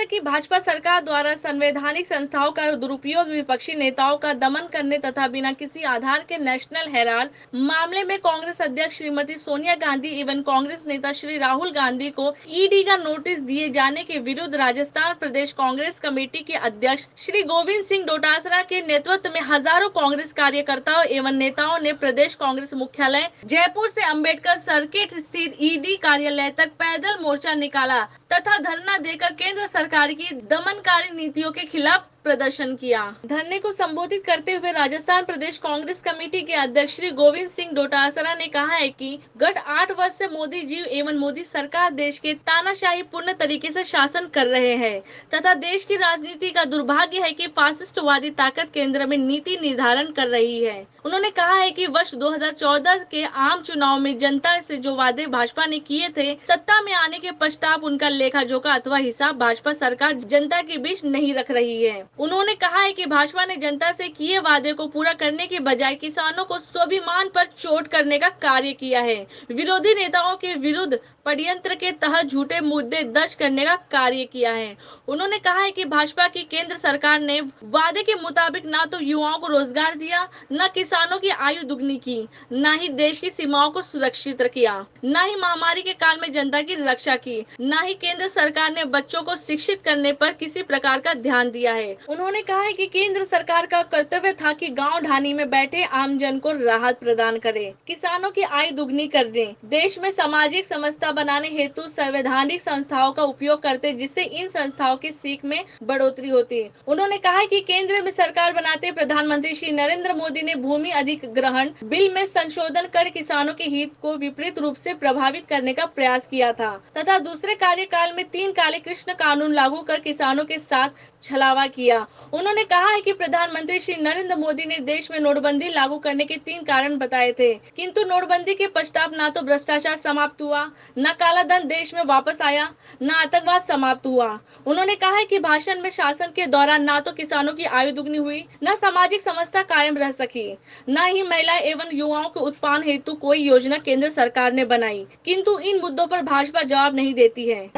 कि भाजपा सरकार द्वारा संवैधानिक संस्थाओं का दुरुपयोग, विपक्षी नेताओं का दमन करने तथा बिना किसी आधार के नेशनल हेराल्ड मामले में कांग्रेस अध्यक्ष श्रीमती सोनिया गांधी एवं कांग्रेस नेता श्री राहुल गांधी को ईडी का नोटिस दिए जाने के विरुद्ध राजस्थान प्रदेश कांग्रेस कमेटी के अध्यक्ष श्री गोविंद सिंह डोटासरा के नेतृत्व में हजारों कांग्रेस कार्यकर्ताओं एवं नेताओं ने प्रदेश कांग्रेस मुख्यालय जयपुर से अंबेडकर सर्किट स्थित ईडी कार्यालय तक पैदल मोर्चा निकाला तथा धरना देकर केंद्र सरकार की दमनकारी नीतियों के खिलाफ प्रदर्शन किया। धरने को संबोधित करते हुए राजस्थान प्रदेश कांग्रेस कमेटी के अध्यक्ष श्री गोविंद सिंह डोटासरा ने कहा है कि गत 8 वर्ष से मोदी जी एवं मोदी सरकार देश के तानाशाही पूर्ण तरीके से शासन कर रहे हैं तथा देश की राजनीति का दुर्भाग्य है कि फासिस्टवादी ताकत केंद्र में नीति निर्धारण कर रही है। उन्होंने कहा है कि वर्ष 2014 के आम चुनाव में जनता से जो वादे भाजपा ने किए थे, सत्ता में आने के पश्चात उनका लेखा जोखा अथवा हिसाब भाजपा सरकार जनता के बीच नहीं रख रही है। उन्होंने कहा है कि भाजपा ने जनता से किए वादे को पूरा करने के बजाय किसानों को स्वाभिमान पर चोट करने का कार्य किया है। विरोधी नेताओं के विरुद्ध षड्यंत्र के तहत झूठे मुद्दे दर्ज करने का कार्य किया है। उन्होंने कहा है कि भाजपा की केंद्र सरकार ने वादे के मुताबिक न तो युवाओं को रोजगार दिया, न किसानों की आयु दुगनी की, न ही देश की सीमाओं को सुरक्षित किया, न ही महामारी के काल में जनता की रक्षा की, न ही केंद्र सरकार ने बच्चों को शिक्षित करने पर किसी प्रकार का ध्यान दिया है। उन्होंने कहा है कि केंद्र सरकार का कर्तव्य था कि गांव ढाणी में बैठे आम जन को राहत प्रदान करे, किसानों की आय दुगनी कर दे, देश में सामाजिक समरसता बनाने हेतु संवैधानिक संस्थाओं का उपयोग करते, जिससे इन संस्थाओं की सीख में बढ़ोतरी होती। उन्होंने कहा है कि केंद्र में सरकार बनाते प्रधानमंत्री श्री नरेंद्र मोदी ने भूमि अधिग्रहण बिल में संशोधन कर किसानों के हित को विपरीत रूप से प्रभावित करने का प्रयास किया था तथा दूसरे कार्यकाल में 3 काले कृष्ण कानून लागू कर किसानों के साथ छलावा किया। उन्होंने कहा है कि प्रधानमंत्री श्री नरेंद्र मोदी ने देश में नोटबंदी लागू करने के 3 कारण बताए थे, किंतु नोटबंदी के पश्चात न तो भ्रष्टाचार समाप्त हुआ, न काला धन देश में वापस आया, न आतंकवाद समाप्त हुआ। उन्होंने कहा है कि भाषण में शासन के दौरान न तो किसानों की आयु दुगनी हुई, न सामाजिक समरसता कायम रह सकी, न ही महिला एवं युवाओं के उत्थान हेतु कोई योजना केंद्र सरकार ने बनाई, किंतु इन मुद्दों पर भाजपा जवाब नहीं देती है।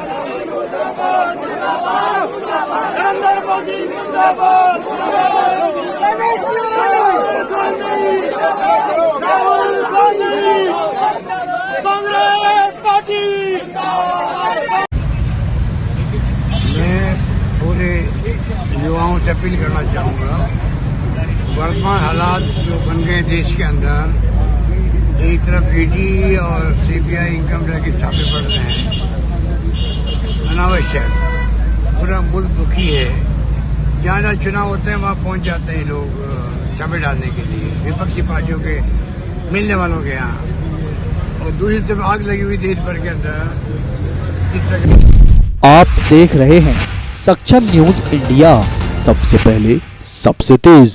मैं पूरे युवाओं से अपील करना चाहूँगा, वर्तमान हालात जो बन गए देश के अंदर, एक तरफ ईडी और सीबीआई इनकम टैक्स के छापे पड़ रहे हैं, अनावश्यक पूरा मुल्क दुखी है। जहाँ जहाँ चुनाव होते हैं वहाँ पहुँच जाते हैं लोग छापे डालने के लिए, विपक्षी पार्टियों के मिलने वालों के यहाँ, और दूसरी तरफ आग लगी हुई देश भर के अंदर। आप देख रहे हैं सक्षम न्यूज इंडिया, सबसे पहले सबसे तेज।